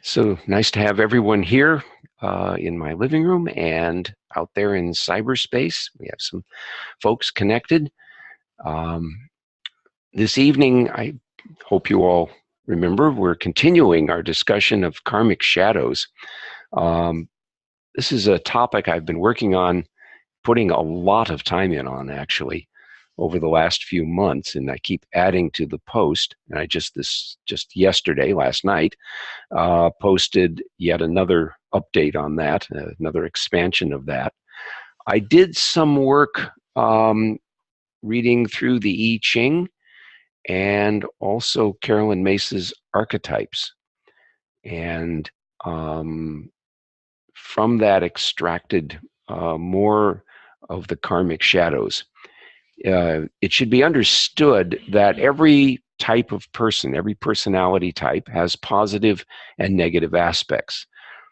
So nice to have everyone here in my living room and out there in cyberspace. We have some folks connected. Um, this evening, I hope you all remember, we're continuing our discussion of Karmic Shadows. This is a topic I've been working on, putting a lot of time in on, actually, over the last few months, and I keep adding to the post. And I just yesterday, last night, posted yet another update on that, another expansion of that. I did some work reading through the I Ching and also Carolyn Mace's archetypes. And from that extracted more of the karmic shadows. It should be understood that every type of person, every personality type has positive and negative aspects.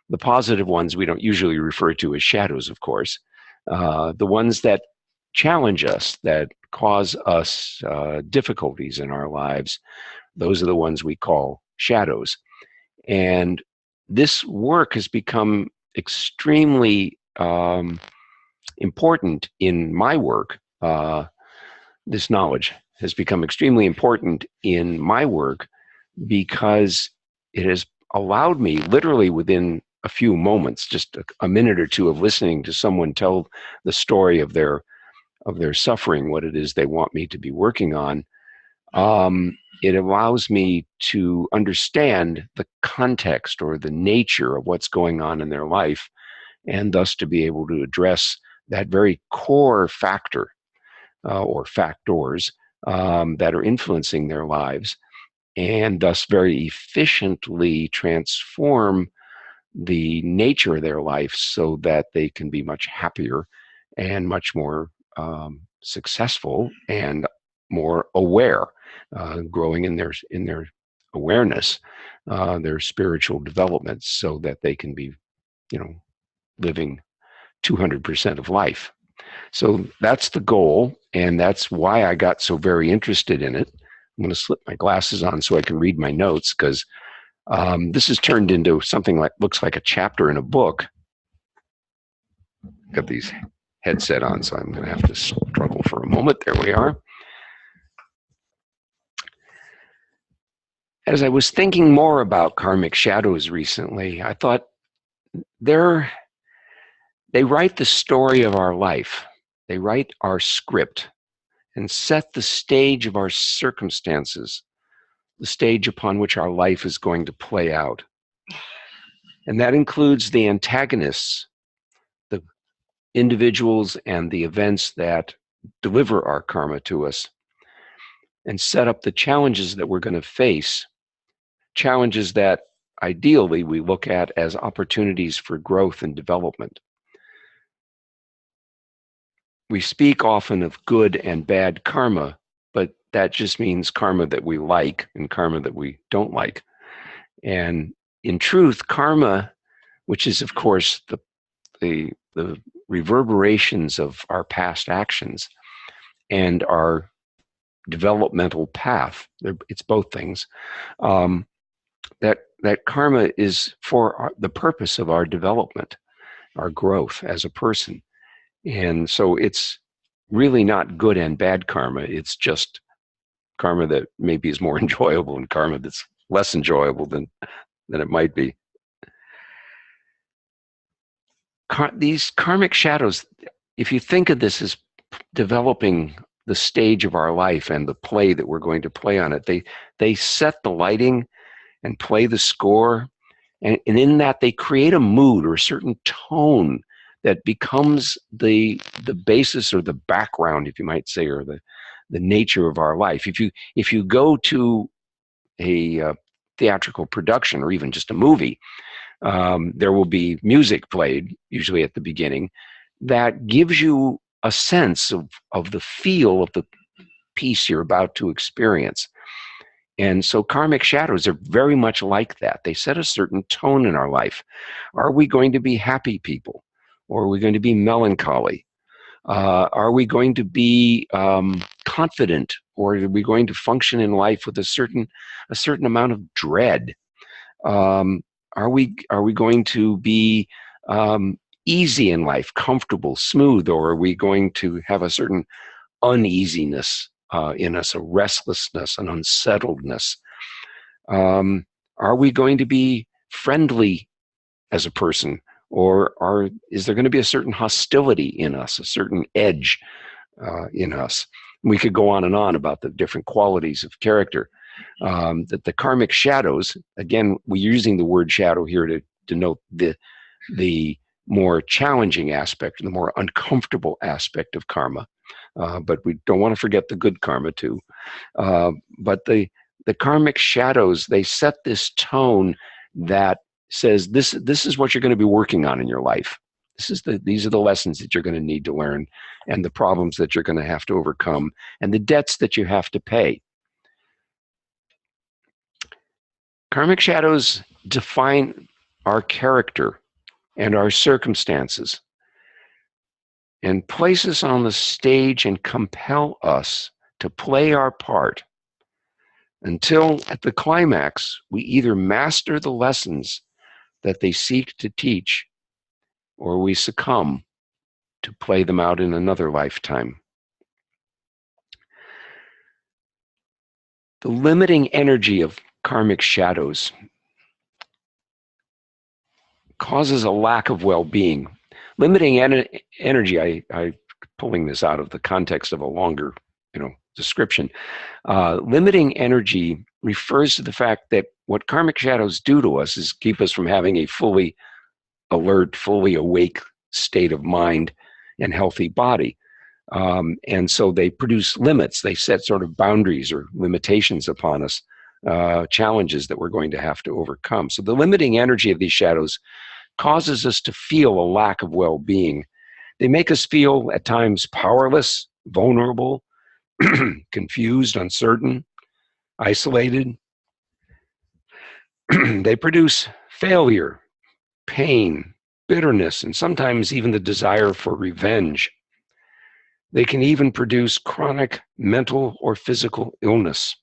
The positive ones we don't usually refer to as shadows, of course. The ones that challenge us, that cause us difficulties in our lives, those are the ones we call shadows. And this work has become extremely important in my work. This knowledge has become extremely important in my work because it has allowed me, literally within a few moments, just a minute or two of listening to someone tell the story of their suffering, what it is they want me to be working on, it allows me to understand the context or the nature of what's going on in their life, and thus to be able to address that very core factor or factors that are influencing their lives, and thus very efficiently transform the nature of their life so that they can be much happier and much more successful and more aware, growing in their awareness, their spiritual development, so that they can be, living 200% of life. So that's the goal, and that's why I got so very interested in it. I'm going to slip my glasses on so I can read my notes, because this has turned into something like looks like a chapter in a book. Got these headset on, so I'm going to have to struggle for a moment. There we are. As I was thinking more about Karmic Shadows recently, I thought they write the story of our life. They write our script and set the stage of our circumstances, the stage upon which our life is going to play out. And that includes the antagonists, the individuals and the events that deliver our karma to us, and set up the challenges that we're going to face, challenges that ideally we look at as opportunities for growth and development. We speak often of good and bad karma, but that just means karma that we like and karma that we don't like. And in truth, karma, which is of course the reverberations of our past actions and our developmental path, it's both things, that karma is for the purpose of our development, our growth as a person. And so it's really not good and bad karma. It's just karma that maybe is more enjoyable and karma that's less enjoyable than it might be. These karmic shadows, if you think of this as developing the stage of our life and the play that we're going to play on it, they set the lighting and play the score. And in that, they create a mood or a certain tone that becomes the basis or the background, if you might say, or the nature of our life. If you go to a theatrical production or even just a movie, there will be music played, usually at the beginning, that gives you a sense of the feel of the piece you're about to experience. And so karmic shadows are very much like that. They set a certain tone in our life. Are we going to be happy people? Or are we going to be melancholy? Are we going to be confident? Or are we going to function in life with a certain amount of dread? Are we going to be easy in life, comfortable, smooth, or are we going to have a certain uneasiness in us, a restlessness, an unsettledness? Are we going to be friendly as a person, or is there going to be a certain hostility in us, a certain edge in us? We could go on and on about the different qualities of character. That the karmic shadows, again, we're using the word shadow here to denote the more challenging aspect, the more uncomfortable aspect of karma. But we don't want to forget the good karma too. But the karmic shadows, they set this tone that says this is what you're going to be working on in your life. These are the lessons that you're going to need to learn, and the problems that you're going to have to overcome, and the debts that you have to pay. Karmic shadows define our character and our circumstances and place us on the stage and compel us to play our part until at the climax we either master the lessons that they seek to teach or we succumb to play them out in another lifetime. The limiting energy of karmic shadows causes a lack of well-being. Limiting energy, I pulling this out of the context of a longer, description. Limiting energy refers to the fact that what karmic shadows do to us is keep us from having a fully alert, fully awake state of mind and healthy body. And so they produce limits. They set sort of boundaries or limitations upon us, challenges that we're going to have to overcome. So the limiting energy of these shadows causes us to feel a lack of well-being. They make us feel at times powerless, vulnerable, confused, uncertain, isolated. They produce failure, pain, bitterness, and sometimes even the desire for revenge. They can even produce chronic mental or physical illness.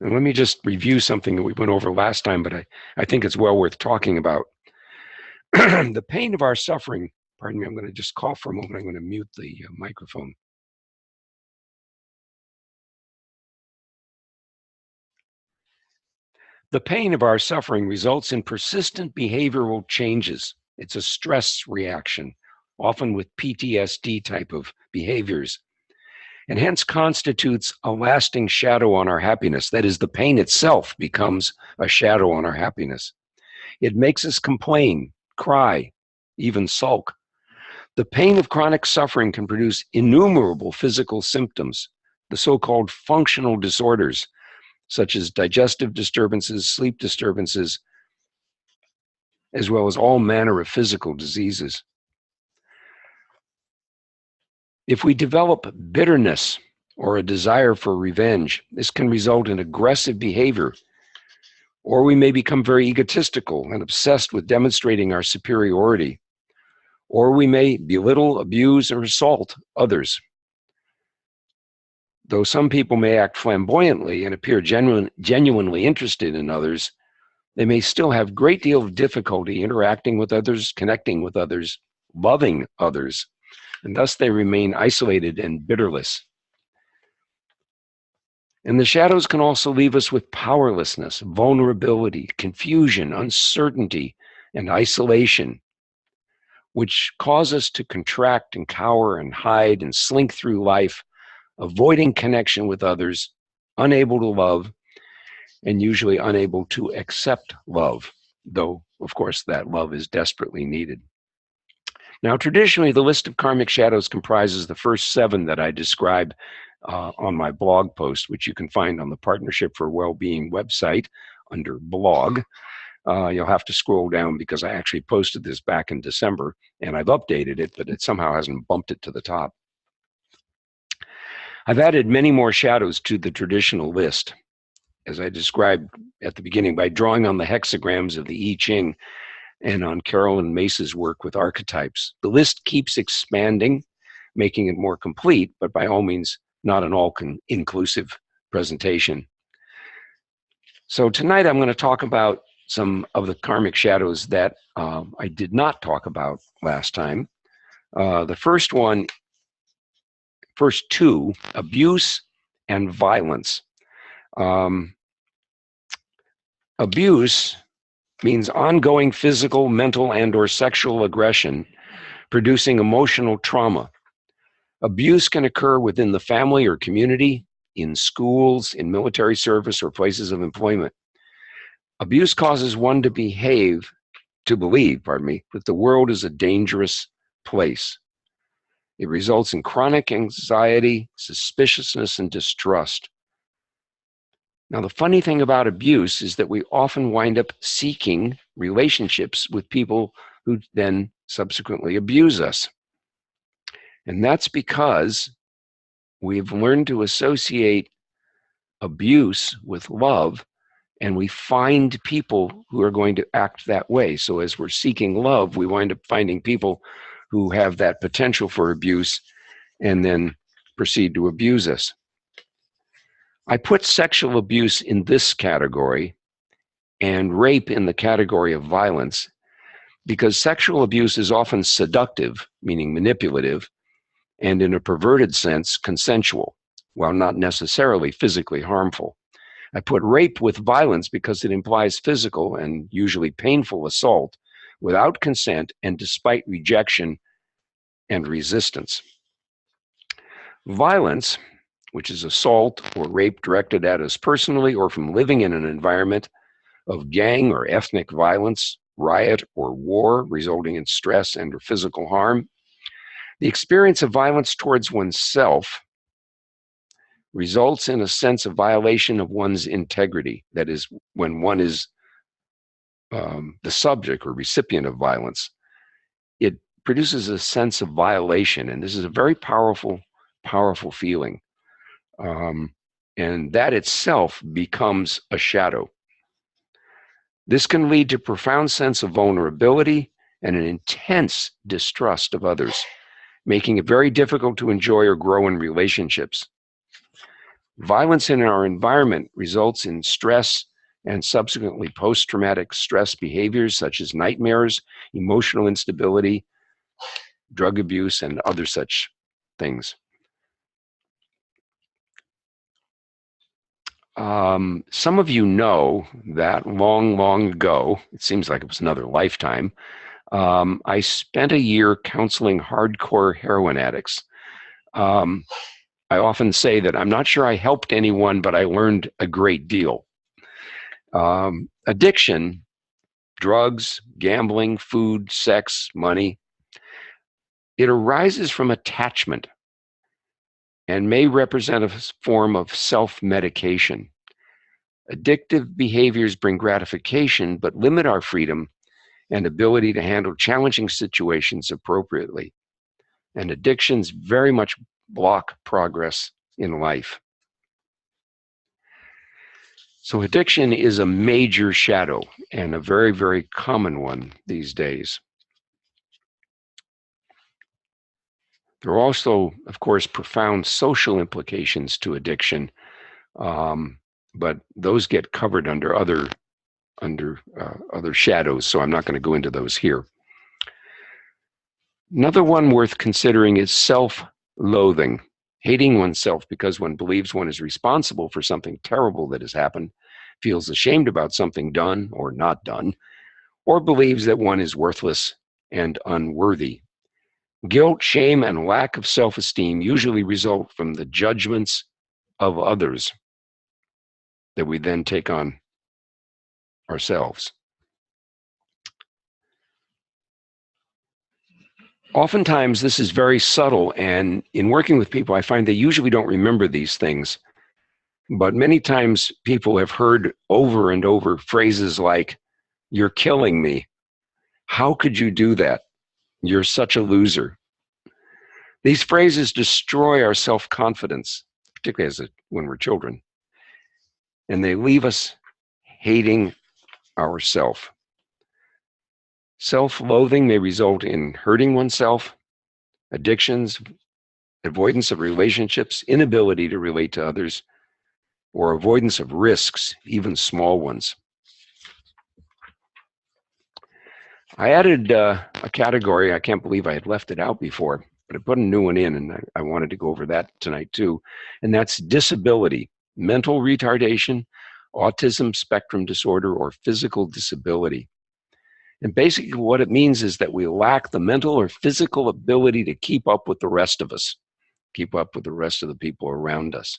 And let me just review something that we went over last time, but I think it's well worth talking about. The pain of our suffering, pardon me, I'm going to just cough for a moment. I'm going to mute the microphone. The pain of our suffering results in persistent behavioral changes. It's a stress reaction, often with PTSD type of behaviors, and hence constitutes a lasting shadow on our happiness. That is, the pain itself becomes a shadow on our happiness. It makes us complain, cry, even sulk. The pain of chronic suffering can produce innumerable physical symptoms, the so-called functional disorders, such as digestive disturbances, sleep disturbances, as well as all manner of physical diseases. If we develop bitterness or a desire for revenge, this can result in aggressive behavior, or we may become very egotistical and obsessed with demonstrating our superiority, or we may belittle, abuse, or assault others. Though some people may act flamboyantly and appear genuinely interested in others, they may still have a great deal of difficulty interacting with others, connecting with others, loving others, and thus they remain isolated and bitterless. And the shadows can also leave us with powerlessness, vulnerability, confusion, uncertainty, and isolation, which cause us to contract and cower and hide and slink through life, avoiding connection with others, unable to love, and usually unable to accept love, though, of course, that love is desperately needed. Now, traditionally, the list of karmic shadows comprises the first 7 that I describe on my blog post, which you can find on the Partnership for Wellbeing website under blog. You'll have to scroll down because I actually posted this back in December, and I've updated it, but it somehow hasn't bumped it to the top. I've added many more shadows to the traditional list, as I described at the beginning, by drawing on the hexagrams of the I Ching and on Carolyn Mace's work with archetypes. The list keeps expanding, making it more complete, but by all means, not an all-inclusive presentation. So tonight I'm going to talk about some of the karmic shadows that I did not talk about last time. The first two, abuse and violence. Abuse means ongoing physical, mental, and/or sexual aggression, producing emotional trauma. Abuse can occur within the family or community, in schools, in military service, or places of employment. Abuse causes one to believe, that the world is a dangerous place. It results in chronic anxiety, suspiciousness, and distrust. Now, the funny thing about abuse is that we often wind up seeking relationships with people who then subsequently abuse us. And that's because we've learned to associate abuse with love, and we find people who are going to act that way. So as we're seeking love, we wind up finding people who have that potential for abuse and then proceed to abuse us. I put sexual abuse in this category and rape in the category of violence because sexual abuse is often seductive, meaning manipulative, and in a perverted sense, consensual, while not necessarily physically harmful. I put rape with violence because it implies physical and usually painful assault without consent and despite rejection and resistance. Violence, which is assault or rape directed at us personally or from living in an environment of gang or ethnic violence, riot, or war resulting in stress and or physical harm. The experience of violence towards oneself results in a sense of violation of one's integrity. That is, when one is the subject or recipient of violence, it produces a sense of violation, and this is a very powerful feeling. And that itself becomes a shadow. This can lead to a profound sense of vulnerability and an intense distrust of others, making it very difficult to enjoy or grow in relationships. Violence in our environment results in stress and subsequently post-traumatic stress behaviors such as nightmares, emotional instability, drug abuse, and other such things. Some of you know that long ago, it seems like it was another lifetime, I spent a year counseling hardcore heroin addicts. I often say that I'm not sure I helped anyone, but I learned a great deal. Addiction, drugs, gambling, food, sex, money, it arises from attachment and may represent a form of self-medication. Addictive behaviors bring gratification, but limit our freedom and ability to handle challenging situations appropriately. And addictions very much block progress in life. So addiction is a major shadow and a very common one these days. There are also, of course, profound social implications to addiction, but those get covered under other shadows, so I'm not going to go into those here. Another one worth considering is self-loathing, hating oneself because one believes one is responsible for something terrible that has happened, feels ashamed about something done or not done, or believes that one is worthless and unworthy. Guilt, shame, and lack of self-esteem usually result from the judgments of others that we then take on ourselves. Oftentimes, this is very subtle, and in working with people, I find they usually don't remember these things. But many times, people have heard over and over phrases like, "You're killing me. How could you do that? You're such a loser." These phrases destroy our self-confidence, particularly when we're children, and they leave us hating ourselves. Self-loathing may result in hurting oneself, addictions, avoidance of relationships, inability to relate to others, or avoidance of risks, even small ones. I added a category. I can't believe I had left it out before, but I put a new one in, and I wanted to go over that tonight too. And that's disability, mental retardation, autism spectrum disorder, or physical disability. And basically what it means is that we lack the mental or physical ability to keep up with the rest of us, keep up with the rest of the people around us.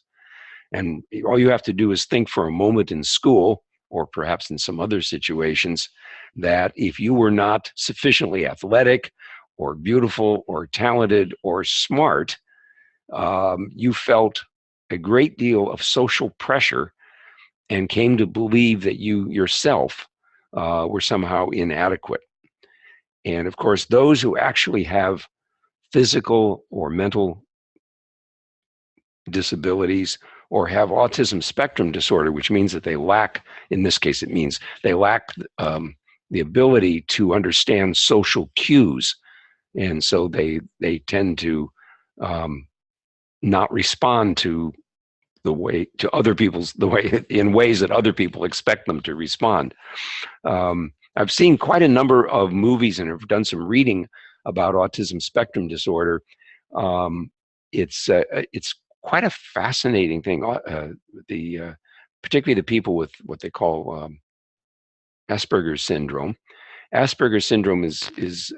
And all you have to do is think for a moment in school, or perhaps in some other situations, that if you were not sufficiently athletic or beautiful or talented or smart, you felt a great deal of social pressure and came to believe that you yourself were somehow inadequate. And of course, those who actually have physical or mental disabilities or have autism spectrum disorder, which means that they lack, in this case, it means they lack the ability to understand social cues. And so they tend to not respond to the way to other people's the way in ways that other people expect them to respond. I've seen quite a number of movies and have done some reading about autism spectrum disorder. It's quite a fascinating thing. Particularly the people with what they call Asperger's syndrome. Asperger's syndrome is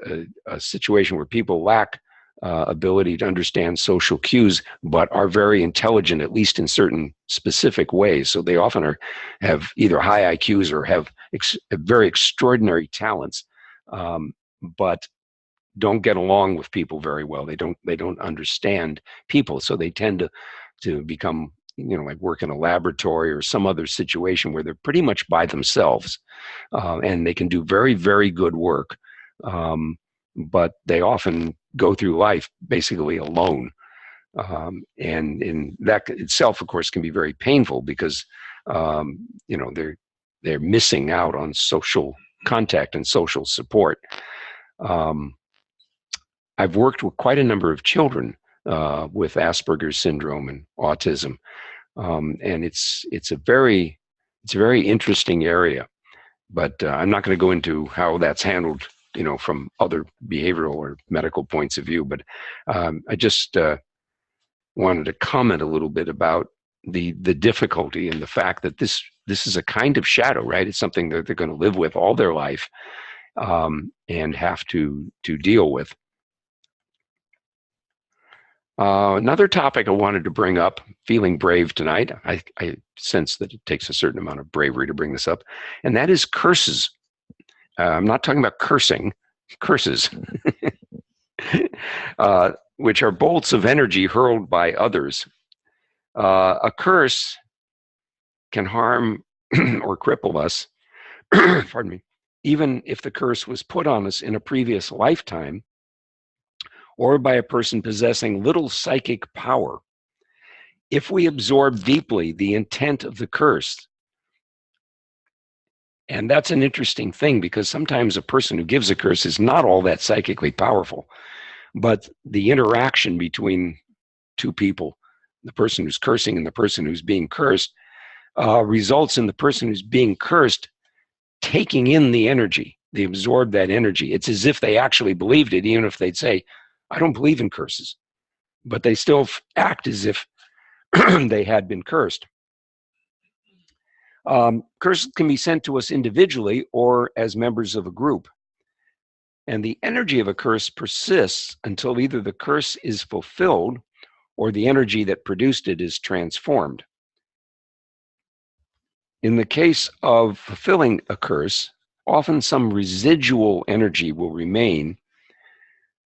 a situation where people lack ability to understand social cues, but are very intelligent, at least in certain specific ways. So they often have either high IQs or have very extraordinary talents, but don't get along with people very well. They don't understand people, so they tend to become, like work in a laboratory or some other situation where they're pretty much by themselves, and they can do very, very good work. But they often go through life basically alone. And in that itself, of course, can be very painful because, they're missing out on social contact and social support. I've worked with quite a number of children with Asperger's syndrome and autism, and it's a very interesting area. But I'm not going to go into how that's handled, from other behavioral or medical points of view. But I just wanted to comment a little bit about the difficulty and the fact that this is a kind of shadow, right? It's something that they're going to live with all their life and have to deal with. Another topic I wanted to bring up, feeling brave tonight. I sense that it takes a certain amount of bravery to bring this up, and that is curses. I'm not talking about cursing, curses, which are bolts of energy hurled by others. A curse can harm or cripple us, pardon me, even if the curse was put on us in a previous lifetime, or by a person possessing little psychic power. If we absorb deeply the intent of the curse, and that's an interesting thing because sometimes a person who gives a curse is not all that psychically powerful, but the interaction between two people, the person who's cursing and the person who's being cursed, results in the person who's being cursed taking in the energy. They absorb that energy. It's as if they actually believed it, even if they'd say, I don't believe in curses, but they still act as if they had been cursed. Curses can be sent to us individually or as members of a group. And the energy of a curse persists until either the curse is fulfilled or the energy that produced it is transformed. In the case of fulfilling a curse, often some residual energy will remain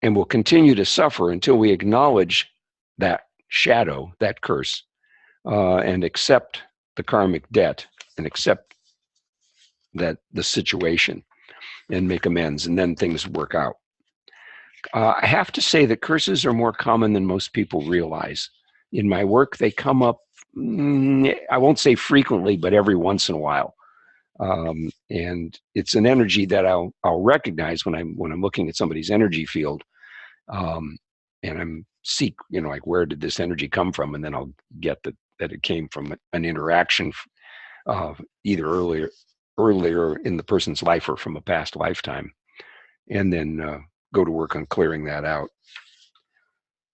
and will continue to suffer until we acknowledge that shadow, that curse, and accept the karmic debt and accept that the situation and make amends, and then things work out. I have to say that curses are more common than most people realize. In my work, they come up, I won't say frequently, but every once in a while. And it's an energy that I'll recognize when I'm looking at somebody's energy field. And I'm seek, like, where did this energy come from? And then I'll get that it came from an interaction either earlier in the person's life or from a past lifetime. and then go to work on clearing that out.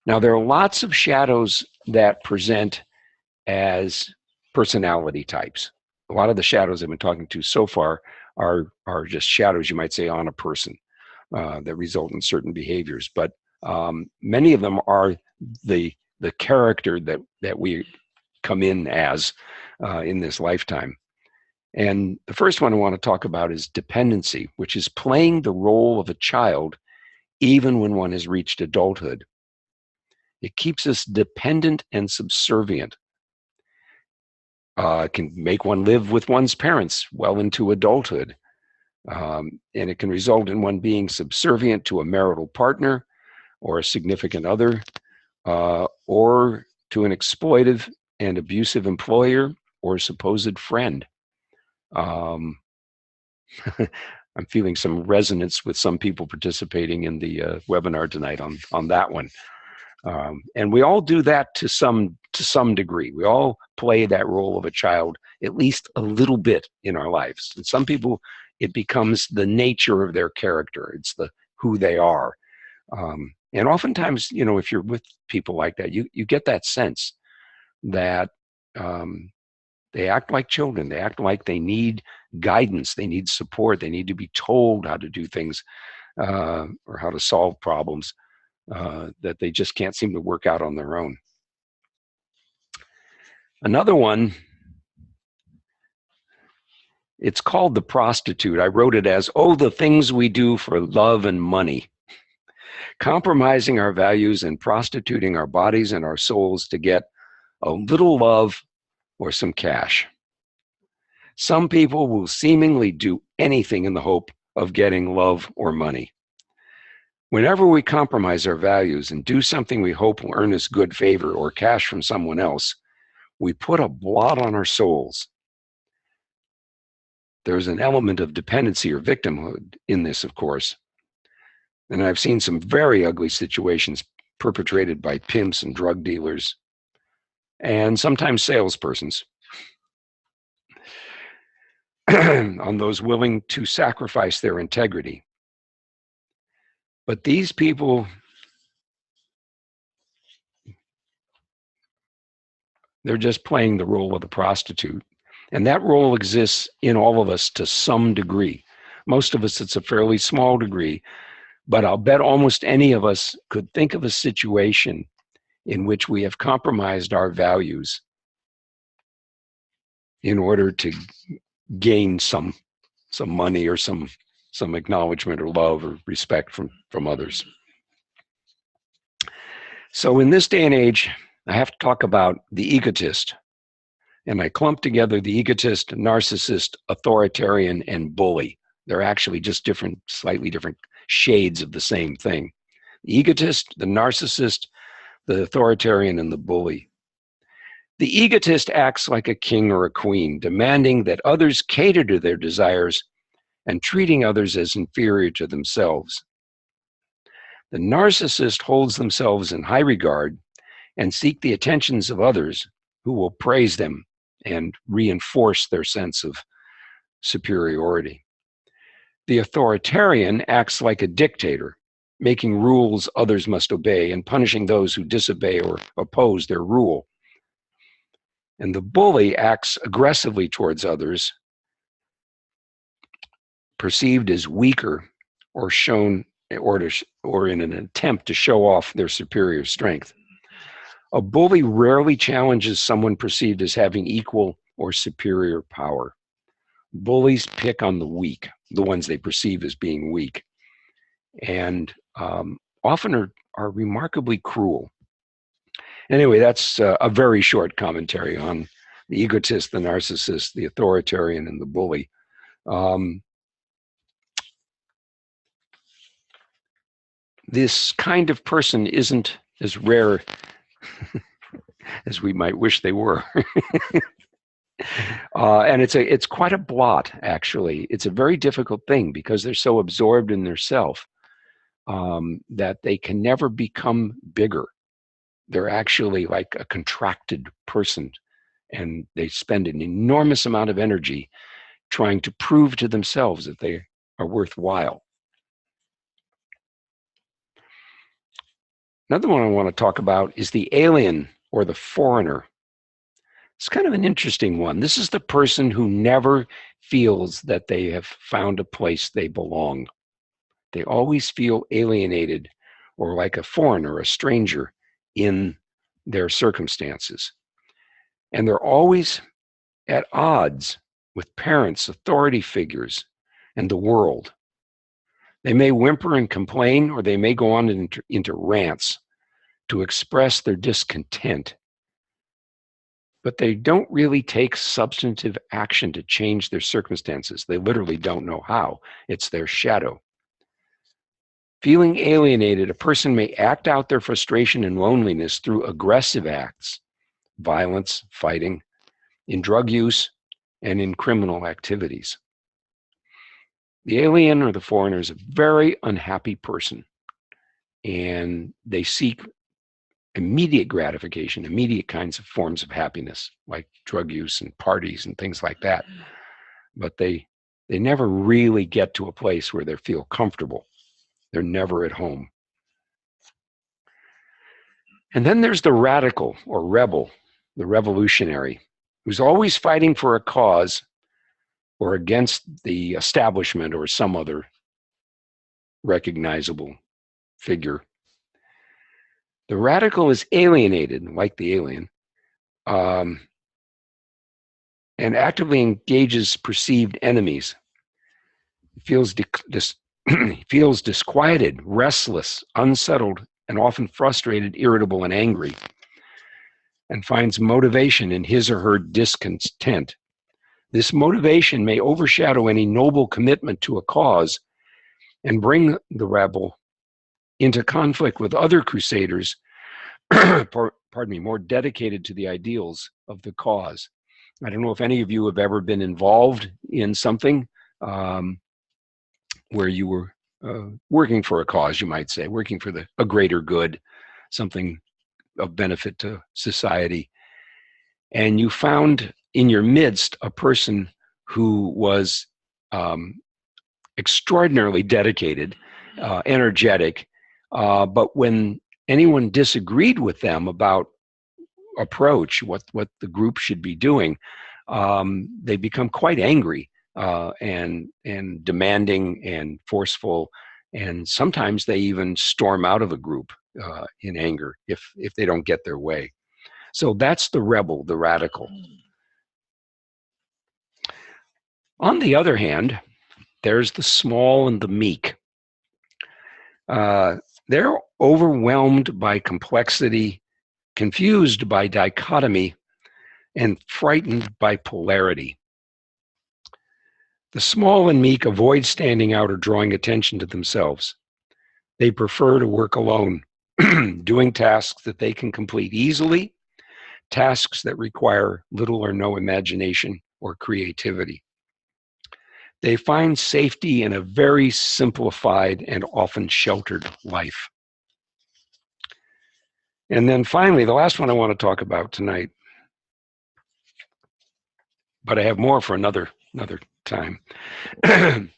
Now, there are lots of shadows that present as personality types. A lot of the shadows I've been talking to so far are just shadows, you might say, on a person that result in certain behaviors. But many of them are the character that we come in as in this lifetime. And the first one I want to talk about is dependency, which is playing the role of a child even when one has reached adulthood. It keeps us dependent and subservient. It can make one live with one's parents well into adulthood. And it can result in one being subservient to a marital partner or a significant other, or to an exploitive and abusive employer or supposed friend. I'm feeling some resonance with some people participating in the webinar tonight on that one. And we all do that to some degree. We all play that role of a child at least a little bit in our lives. And some people, it becomes the nature of their character. It's who they are. And oftentimes, if you're with people like that, you get that sense that they act like children. They act like they need guidance. They need support. They need to be told how to do things or how to solve problems that they just can't seem to work out on their own. Another one, it's called the prostitute. I wrote it as, oh, the things we do for love and money. Compromising our values and prostituting our bodies and our souls to get a little love or some cash. Some people will seemingly do anything in the hope of getting love or money. Whenever we compromise our values and do something we hope will earn us good favor or cash from someone else, we put a blot on our souls. There's an element of dependency or victimhood in this, of course. And I've seen some very ugly situations perpetrated by pimps and drug dealers, and sometimes salespersons, on those willing to sacrifice their integrity. But these people, they're just playing the role of the prostitute. And that role exists in all of us to some degree. Most of us, it's a fairly small degree, but I'll bet almost any of us could think of a situation in which we have compromised our values in order to gain some money or some acknowledgement or love or respect from others. So in this day and age, I have to talk about the egotist. And I clump together the egotist, narcissist, authoritarian, and bully. They're actually just slightly different shades of the same thing. The egotist, the narcissist, the authoritarian, and the bully. The egotist acts like a king or a queen, demanding that others cater to their desires and treating others as inferior to themselves. The narcissist holds themselves in high regard and seek the attentions of others who will praise them and reinforce their sense of superiority. The authoritarian acts like a dictator, making rules others must obey and punishing those who disobey or oppose their rule. And the bully acts aggressively towards others, perceived as weaker or shown or in an attempt to show off their superior strength. A bully rarely challenges someone perceived as having equal or superior power. Bullies pick on the weak, the ones they perceive as being weak, and often are remarkably cruel. Anyway, that's a very short commentary on the egotist, the narcissist, the authoritarian, and the bully. This kind of person isn't as rare as we might wish they were. And it's quite a blot, actually. It's a very difficult thing because they're so absorbed in their self that they can never become bigger. They're actually like a contracted person, and they spend an enormous amount of energy trying to prove to themselves that they are worthwhile. Another one I want to talk about is the alien or the foreigner. It's kind of an interesting one. This is the person who never feels that they have found a place they belong. They always feel alienated or like a foreigner, a stranger in their circumstances. And they're always at odds with parents, authority figures, and the world. They may whimper and complain, or they may go on into rants to express their discontent. But they don't really take substantive action to change their circumstances. They literally don't know how. It's their shadow. Feeling alienated, a person may act out their frustration and loneliness through aggressive acts, violence, fighting, in drug use, and in criminal activities. The alien or the foreigner is a very unhappy person, and they seek immediate gratification, immediate kinds of forms of happiness, like drug use and parties and things like that. But they never really get to a place where they feel comfortable. They're never at home. And then there's the radical or rebel, the revolutionary, who's always fighting for a cause or against the establishment or some other recognizable figure. The radical is alienated, like the alien, and actively engages perceived enemies. Feels disquieted, restless, unsettled, and often frustrated, irritable, and angry, and finds motivation in his or her discontent. This motivation may overshadow any noble commitment to a cause and bring the rebel into conflict with other crusaders, more dedicated to the ideals of the cause. I don't know if any of you have ever been involved in something where you were working for a cause, you might say, working for a greater good, something of benefit to society. And you found in your midst a person who was extraordinarily dedicated, energetic, but when anyone disagreed with them about approach, what the group should be doing, they become quite angry and demanding and forceful, and sometimes they even storm out of a group in anger if they don't get their way. So that's the rebel, the radical. On the other hand, there's the small and the meek. They're overwhelmed by complexity, confused by dichotomy, and frightened by polarity. The small and meek avoid standing out or drawing attention to themselves. They prefer to work alone, doing tasks that they can complete easily, tasks that require little or no imagination or creativity. They find safety in a very simplified and often sheltered life. And then finally, the last one I want to talk about tonight, but I have more for another time. The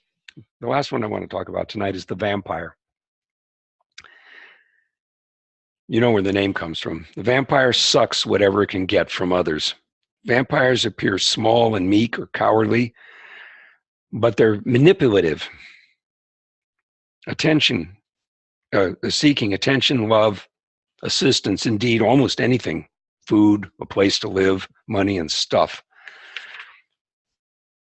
last one I want to talk about tonight is the vampire. You know where the name comes from. The vampire sucks whatever it can get from others. Vampires appear small and meek or cowardly, but they're manipulative, seeking attention, love, assistance, indeed almost anything, food, a place to live, money, and stuff.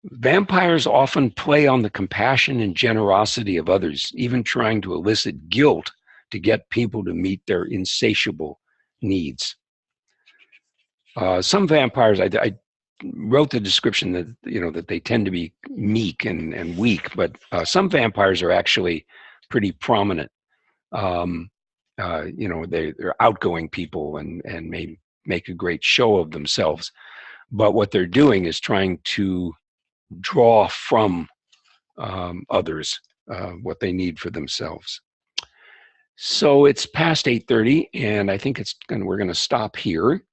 Vampires often play on the compassion and generosity of others, even trying to elicit guilt to get people to meet their insatiable needs. Some vampires, I wrote the description that that they tend to be meek and weak, but some vampires are actually pretty prominent. They're outgoing people and may make a great show of themselves, but what they're doing is trying to draw from others what they need for themselves. So it's past 8:30, and I think we're going to stop here.